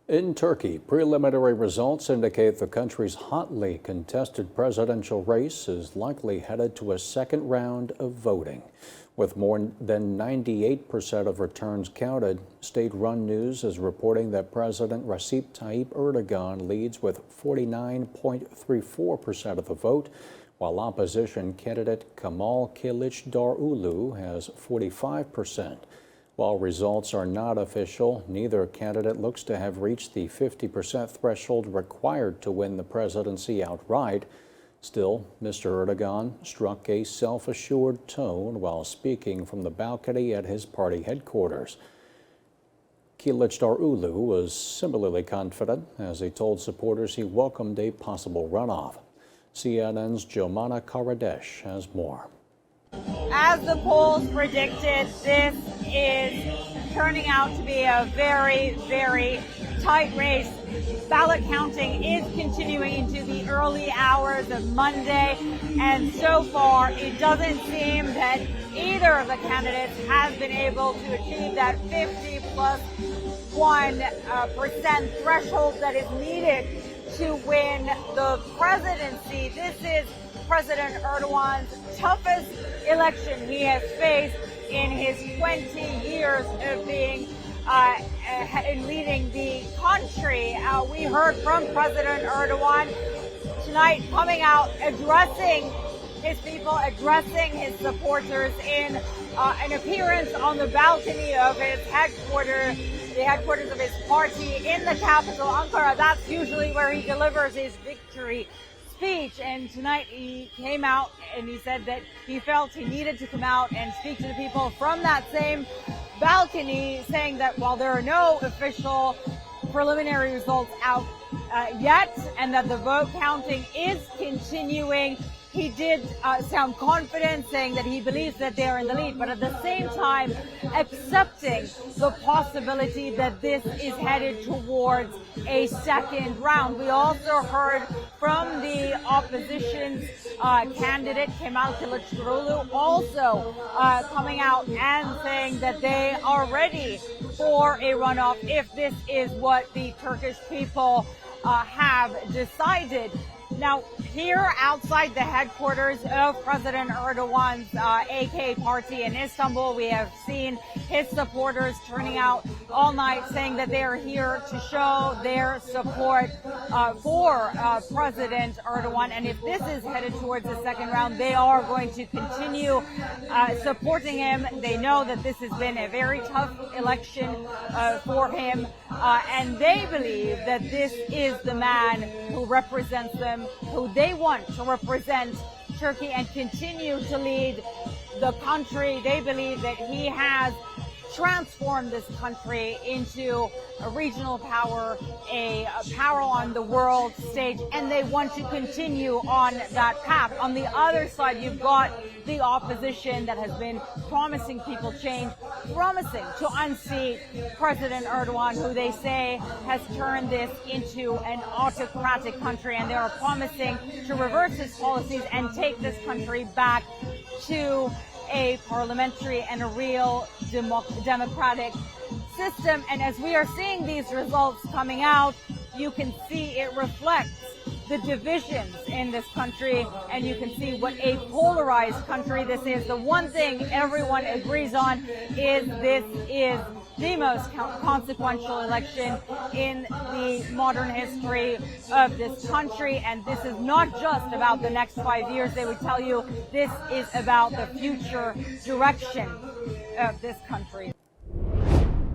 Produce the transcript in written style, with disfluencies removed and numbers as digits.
In Turkey, preliminary results indicate the country's hotly contested presidential race is likely headed to a second round of voting. With more than 98% of returns counted, state-run news is reporting that President Recep Tayyip Erdogan leads with 49.34% of the vote, while opposition candidate Kemal Kılıçdaroğlu has 45%. While results are not official, neither candidate looks to have reached the 50% threshold required to win the presidency outright. Still, Mr. Erdogan struck a self-assured tone while speaking from the balcony at his party headquarters. Kılıçdaroğlu was similarly confident as he told supporters he welcomed a possible runoff. CNN's Jomana Karadesh has more. As the polls predicted, this is turning out to be a very, very tight race. Ballot counting is continuing into the early hours of Monday, and so far it doesn't seem that either of the candidates has been able to achieve that 50+1% threshold that is needed to win the presidency. This is President Erdogan's toughest election he has faced in his 20 years of being leading the country. We heard from President Erdogan tonight coming out, addressing his people, addressing his supporters in an appearance on the balcony of his headquarters, the headquarters of his party in the capital, Ankara. That's usually where he delivers his victory speech, and tonight he came out and he said that he felt he needed to come out and speak to the people from that same balcony, saying that while there are no official preliminary results out yet and that the vote counting is continuing, he did sound confident, saying that he believes that they are in the lead, but at the same time accepting the possibility that this is headed towards a second round. We also heard from the opposition's candidate, Kemal Kılıçdaroğlu, also coming out and saying that they are ready for a runoff if this is what the Turkish people have decided. Now, here outside the headquarters of President Erdogan's AK party in Istanbul, we have seen his supporters turning out all night saying that they are here to show their support for President Erdogan. And if this is headed towards the second round, they are going to continue supporting him. They know that this has been a very tough election for him. And they believe that this is the man who represents them, who they want to represent Turkey and continue to lead the country. They believe that he has transformed this country into a regional power, a power on the world stage, and they want to continue on that path. On the other side, you've got the opposition that has been promising people change, promising to unseat President Erdogan, who they say has turned this into an autocratic country, and they are promising to reverse his policies and take this country back to a parliamentary and a real democratic system. And as we are seeing these results coming out, you can see it reflects the divisions in this country, and you can see what a polarized country this is. The one thing everyone agrees on is this is the most consequential election in the modern history of this country. And this is not just about the next 5 years. They would tell you this is about the future direction of this country.